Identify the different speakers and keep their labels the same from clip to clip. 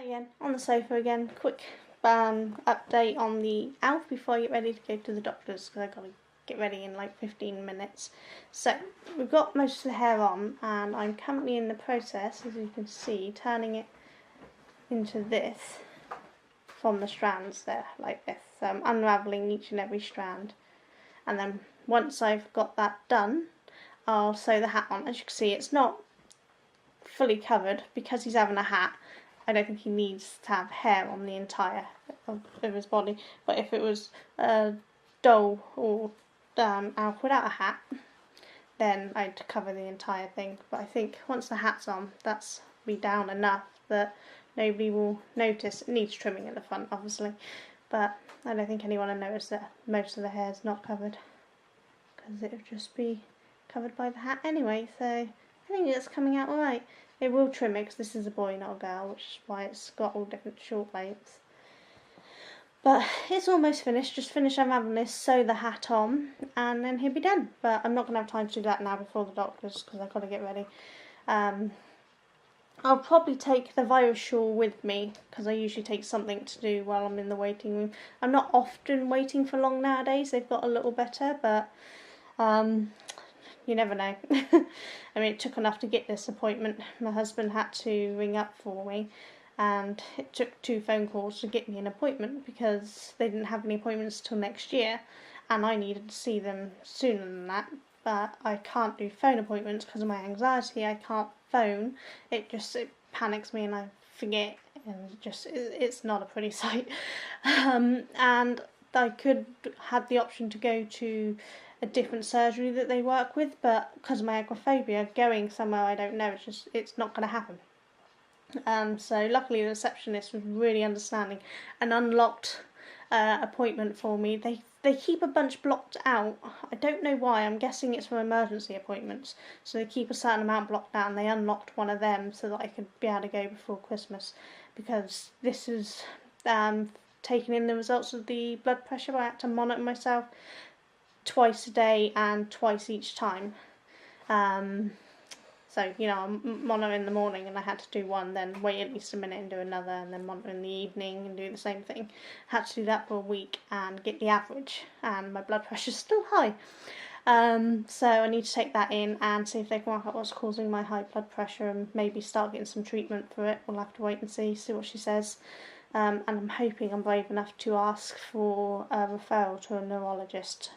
Speaker 1: Again, on the sofa again, quick update on the Alf before I get ready to go to the doctor's, because I've got to get ready in like 15 minutes. So, we've got most of the hair on, and I'm currently in the process, as you can see, turning it into this from the strands there, like this, unravelling each and every strand. And then once I've got that done, I'll sew the hat on. As you can see, it's not fully covered because he's having a hat. I don't think he needs to have hair on the entire of his body, but if it was a doll or Alf without a hat, then I'd cover the entire thing. But I think once the hat's on, that's be down enough that nobody will notice. It needs trimming at the front, obviously, but I don't think anyone will notice that most of the hair's not covered, because it would just be covered by the hat anyway. So I think it's coming out alright. It will trim it because this is a boy, not a girl, which is why it's got all different short lengths. But it's almost finished. Just finish unraveling this, sew the hat on, and then he'll be done. But I'm not going to have time to do that now before the doctor's, because I've got to get ready. I'll probably take the virus shawl with me, because I usually take something to do while I'm in the waiting room. I'm not often waiting for long nowadays. They've got a little better, but you never know. I mean, it took enough to get this appointment. My husband had to ring up for me, and it took 2 phone calls to get me an appointment because they didn't have any appointments till next year, and I needed to see them sooner than that. But I can't do phone appointments because of my anxiety. I can't phone. It panics me and I forget, and it's not a pretty sight. And I could have the option to go to a different surgery that they work with, but because of my agoraphobia, going somewhere I don't know, it's not going to happen. So luckily the receptionist was really understanding and unlocked appointment for me. They keep a bunch blocked out. I don't know why. I'm guessing it's for emergency appointments. So they keep a certain amount blocked out, and they unlocked one of them so that I could be able to go before Christmas, because this is taking in the results of the blood pressure. I had to monitor myself twice a day and twice each time. So, you know, I'm monitor in the morning and I had to do one, then wait at least a minute and do another, and then monitor in the evening and do the same thing. Had to do that for a week and get the average, and my blood pressure's still high. So I need to take that in and see if they can work out what's causing my high blood pressure and maybe start getting some treatment for it. We'll have to wait and see what she says. And I'm hoping I'm brave enough to ask for a referral to a neurologist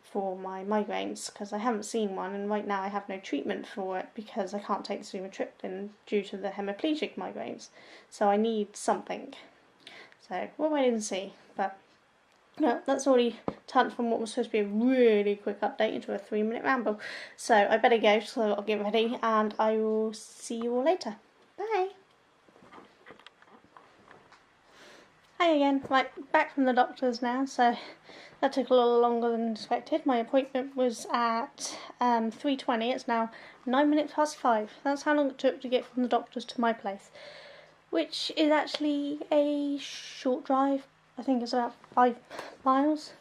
Speaker 1: for my migraines, because I haven't seen one, and right now I have no treatment for it because I can't take the sumatriptan due to the hemiplegic migraines. So I need something. So we'll wait and see. But no, that's already turned from what was supposed to be a really quick update into a 3-minute ramble. So I better go, so I'll get ready, and I will see you all later. Bye. Hi again. Right, back from the doctor's now. So that took a little longer than expected. My appointment was at 3:20. It's now 9 minutes past 5. That's how long it took to get from the doctor's to my place, which is actually a short drive. I think it's about 5 miles.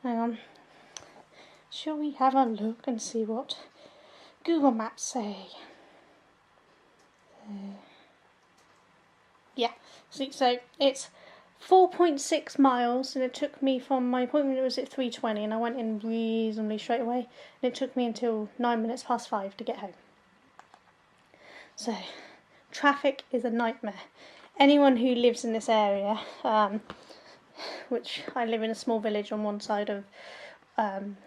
Speaker 1: Hang on. Shall we have a look and see what Google Maps say? Yeah, see, so it's 4.6 miles, and it took me from my appointment, it was at 3:20, and I went in reasonably straight away, and it took me until 9 minutes past 5 to get home. So, traffic is a nightmare. Anyone who lives in this area, which I live in a small village on one side of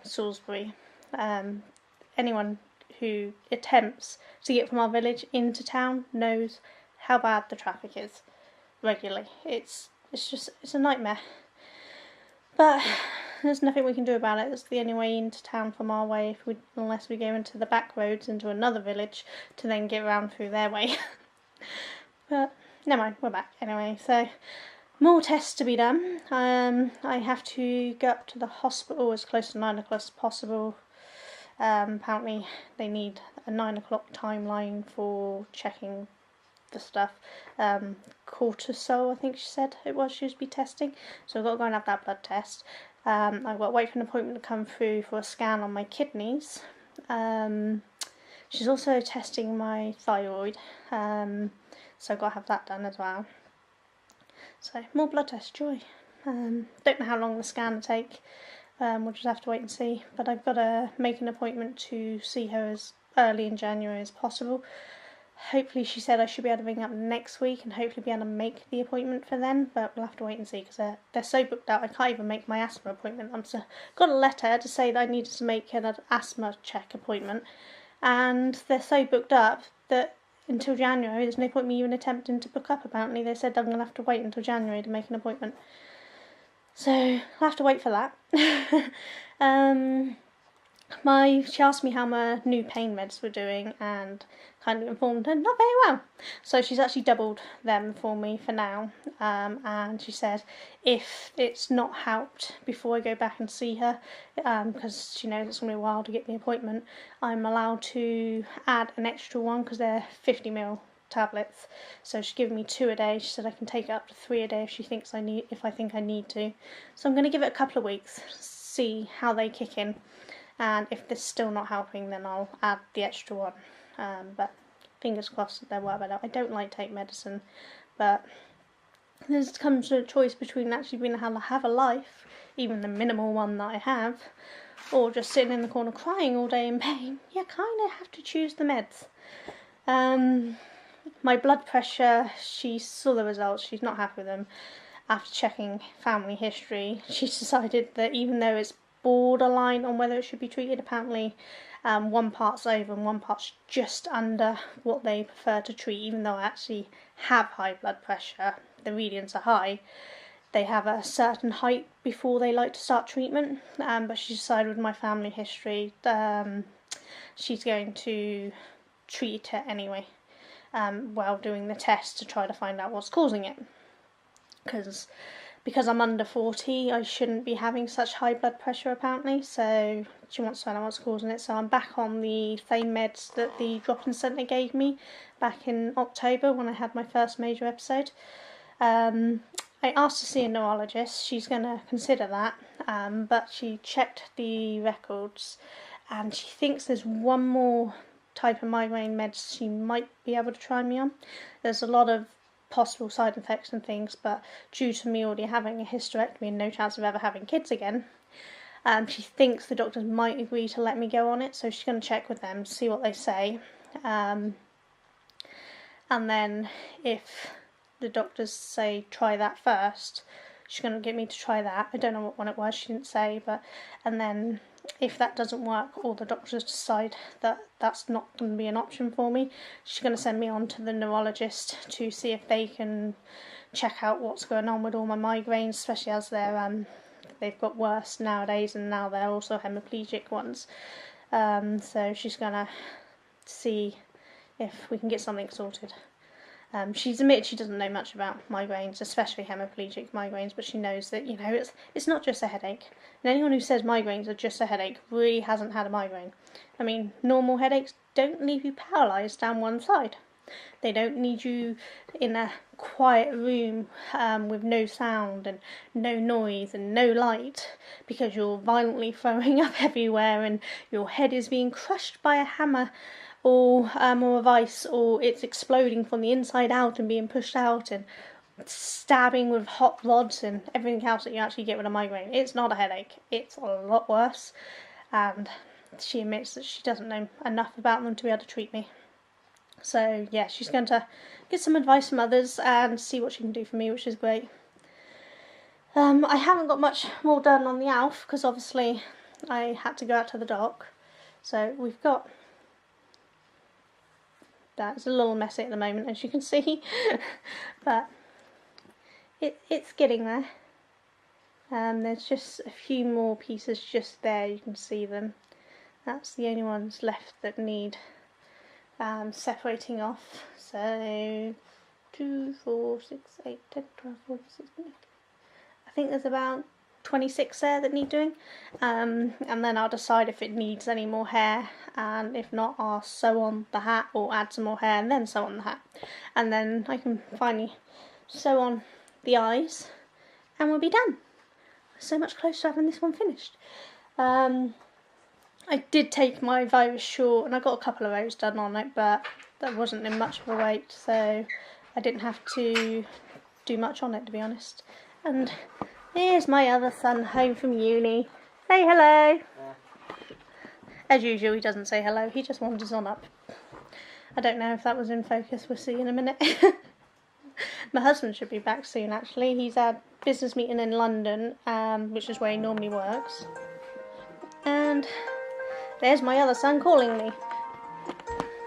Speaker 1: Salisbury, anyone who attempts to get from our village into town knows how bad the traffic is regularly. It's a nightmare. But there's nothing we can do about it. It's the only way into town from our way, unless we go into the back roads into another village to then get around through their way. But never mind, we're back anyway. So more tests to be done. I have to go up to the hospital as close to 9 o'clock as possible. Apparently they need a 9 o'clock timeline for checking the stuff. Cortisol, I think she said it was she was be testing, so I've got to go and have that blood test. I've got to wait for an appointment to come through for a scan on my kidneys. She's also testing my thyroid, so I've got to have that done as well. So more blood tests, joy. Don't know how long the scan will take. We'll just have to wait and see. But I've got to make an appointment to see her as early in January as possible. Hopefully, she said I should be able to ring up next week and hopefully be able to make the appointment for then. But we'll have to wait and see because they're so booked out. I can't even make my asthma appointment. Got a letter to say that I needed to make an asthma check appointment, and they're so booked up that until January there's no point me even attempting to book up. Apparently, they said I'm going to have to wait until January to make an appointment. So I'll have to wait for that. She asked me how my new pain meds were doing and kind of informed her not very well. So she's actually doubled them for me for now. And she said if it's not helped before I go back and see her, because she knows it's going to be a while to get the appointment, I'm allowed to add an extra one because they're 50ml tablets. So she's given me 2 a day. She said I can take it up to 3 a day if I think I need to. So I'm going to give it a couple of weeks, see how they kick in. And if this is still not helping, then I'll add the extra one. But fingers crossed that they'll work better. I don't like to take medicine, but there's comes to a choice between actually being able to have a life, even the minimal one that I have, or just sitting in the corner crying all day in pain. You kind of have to choose the meds. My blood pressure, she saw the results. She's not happy with them. After checking family history, she's decided that even though it's borderline on whether it should be treated, apparently one part's over and one part's just under what they prefer to treat. Even though I actually have high blood pressure, the readings are high, they have a certain height before they like to start treatment, but she decided with my family history she's going to treat it anyway, while doing the test to try to find out what's causing it, because I'm under 40, I shouldn't be having such high blood pressure apparently, so she wants to find out what's causing it. So I'm back on the same meds that the drop-in centre gave me back in October when I had my first major episode. I asked to see a neurologist. She's going to consider that, but she checked the records and she thinks there's one more type of migraine meds she might be able to try me on. There's a lot of possible side effects and things, but due to me already having a hysterectomy and no chance of ever having kids again, she thinks the doctors might agree to let me go on it, so she's going to check with them, see what they say, and then if the doctors say try that first, she's going to get me to try that. I don't know what one it was, she didn't say, and then if that doesn't work or the doctors decide that that's not going to be an option for me, she's going to send me on to the neurologist to see if they can check out what's going on with all my migraines, especially as they've got worse nowadays and now they're also hemiplegic ones. So she's going to see if we can get something sorted. She's admitted she doesn't know much about migraines, especially hemiplegic migraines, but she knows that, it's not just a headache. And anyone who says migraines are just a headache really hasn't had a migraine. I mean, normal headaches don't leave you paralysed down one side. They don't need you in a quiet room with no sound and no noise and no light because you're violently throwing up everywhere and your head is being crushed by a hammer or a vice, or it's exploding from the inside out and being pushed out and stabbing with hot rods and everything else that you actually get with a migraine. It's not a headache. It's a lot worse. And she admits that she doesn't know enough about them to be able to treat me. So yeah, she's going to get some advice from others and see what she can do for me, which is great. I haven't got much more done on the ALF because obviously I had to go out to the dock. So we've got... That's a little messy at the moment, as you can see, but it's getting there. There's just a few more pieces just there, you can see them. That's the only ones left that need separating off. So 2, 4, 6, 8, 10, 12, 14, 16. I think there's about 26 there that need doing, and then I'll decide if it needs any more hair, and if not I'll sew on the hat or add some more hair and then sew on the hat, and then I can finally sew on the eyes and we'll be done. So much closer to having this one finished. I did take my virus short and I got a couple of rows done on it, but that wasn't in much of a weight, so I didn't have to do much on it, to be honest. And here's my other son home from uni. Say hello. As usual, he doesn't say hello, he just wanders on up. I don't know if that was in focus, we'll see in a minute. My husband should be back soon, actually. He's at a business meeting in London, which is where he normally works. And there's my other son calling me.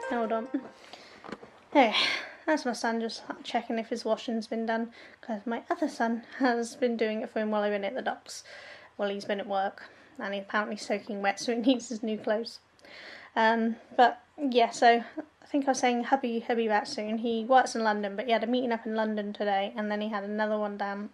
Speaker 1: Hold on. There, that's my son just checking if his washing's been done, because my other son has been doing it for him while I've been at the docks. Well, he's been at work, and he's apparently soaking wet, so he needs his new clothes. But yeah, so I think I was saying hubby back soon. He works in London, but he had a meeting up in London today, and then he had another one down,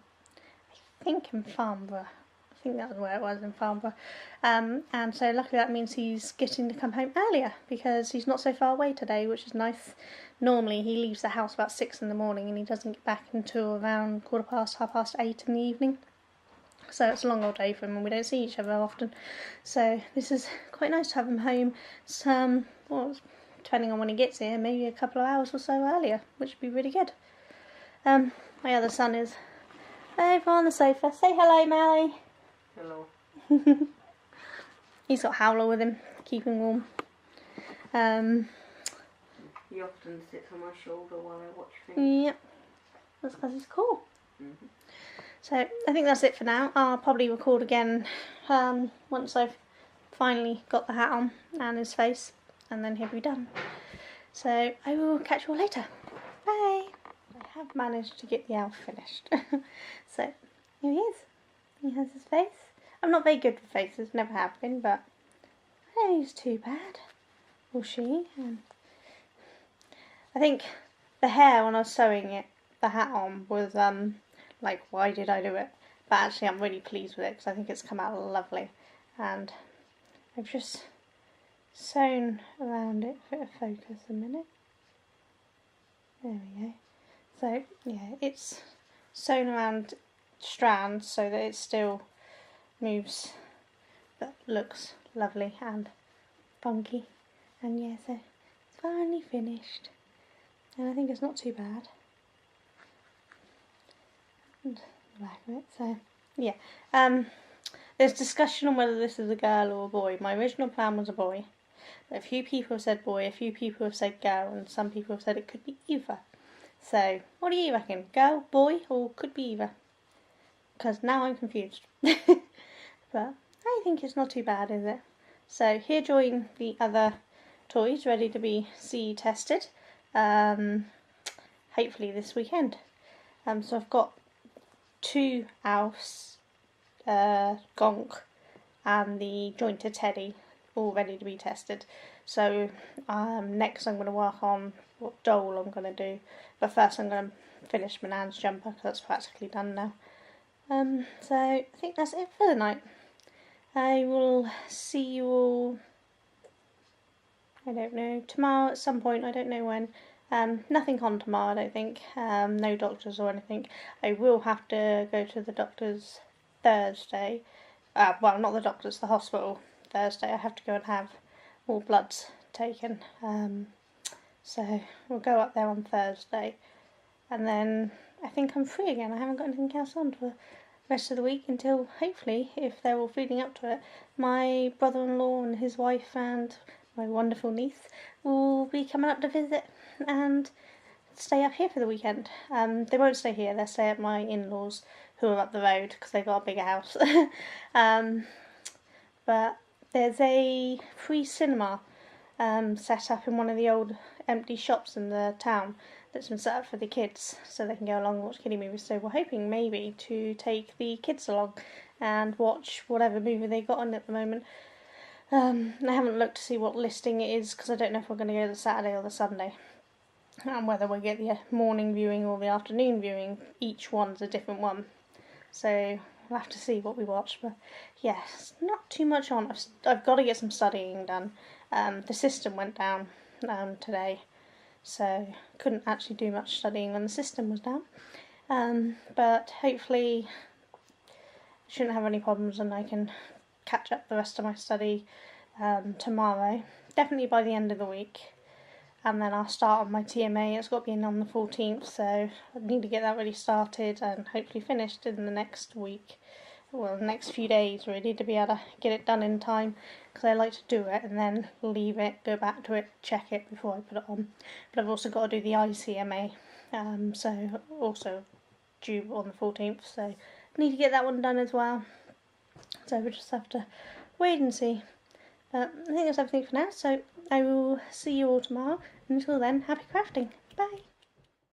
Speaker 1: I think in Farnborough. I think that was where it was, in Farnborough. And so luckily that means he's getting to come home earlier, because he's not so far away today, which is nice. Normally he leaves the house about 6 in the morning, and he doesn't get back until around 8:15 in the evening. So it's a long old day for him, and we don't see each other often. So this is quite nice to have him home. Well, depending on when he gets here, maybe a couple of hours or so earlier, which would be really good. My other son is over on the sofa. Say hello, Mally.
Speaker 2: Hello.
Speaker 1: He's got Howler with him, keep him warm.
Speaker 2: He often sits on my shoulder while I watch things.
Speaker 1: Yep, that's because he's cool. So I think that's it for now. I'll probably record again once I've finally got the hat on and his face, and then he'll be done. So I will catch you all later. Bye. I have managed to get the elf finished. So here he is. He has his face. I'm not very good with faces, never have been, but I don't think he's too bad. Or she. I think the hair when I was sewing it, the hat on, was like, why did I do it? But actually I'm really pleased with it, because I think it's come out lovely. And I've just sewn around it. Bit of focus a minute. There we go. So yeah, it's sewn around strands so that it still moves, but looks lovely and funky. And yeah, so it's finally finished, and I think it's not too bad. And the back of it. So yeah, there's discussion on whether this is a girl or a boy. My original plan was a boy, but a few people have said boy, a few people have said girl, and some people have said it could be either. So what do you reckon? Girl, boy, or could be either? Because now I'm confused. But I think it's not too bad, is it? So here join the other toys ready to be CE tested. Hopefully this weekend. So I've got 2 Alfs, Gonk, and the Jointer Teddy all ready to be tested. So next I'm going to work on what doll I'm going to do. But first I'm going to finish my Nan's jumper, because that's practically done now. So I think that's it for the night. I will see you all, I don't know, tomorrow at some point, I don't know when. Nothing on tomorrow, I don't think. No doctors or anything. I will have to go to the doctors Thursday. Well, not the doctors, the hospital Thursday. I have to go and have all bloods taken. So we'll go up there on Thursday. And then I think I'm free again. I haven't got anything else on for the rest of the week until, hopefully, if they're all feeding up to it, my brother-in-law and his wife and my wonderful niece will be coming up to visit and stay up here for the weekend. They won't stay here, they'll stay at my in-laws, who are up the road because they've got a bigger house. But there's a free cinema set up in one of the old empty shops in the town that's been set up for the kids, so they can go along and watch kiddie movies. So we're hoping maybe to take the kids along and watch whatever movie they got on at the moment. I haven't looked to see what listing it is, because I don't know if we're going to go the Saturday or the Sunday, and whether we get the morning viewing or the afternoon viewing. Each one's a different one, so we'll have to see what we watch. But yeah, it's not too much on. I've got to get some studying done. The system went down today, so couldn't actually do much studying when the system was down. But hopefully I shouldn't have any problems, and I can catch up the rest of my study tomorrow. Definitely by the end of the week. and then I'll start on my TMA. It's got to be in on the 14th, so I need to get that really started and hopefully finished in the next week. Well, the next few days really, to be able to get it done in time, because I like to do it and then leave it, go back to it, check it before I put it on. But I've also got to do the ICMA, so also due on the 14th, so I need to get that one done as well. So we'll just have to wait and see. But I think that's everything for now, so I will see you all tomorrow, and until then, happy crafting. Bye!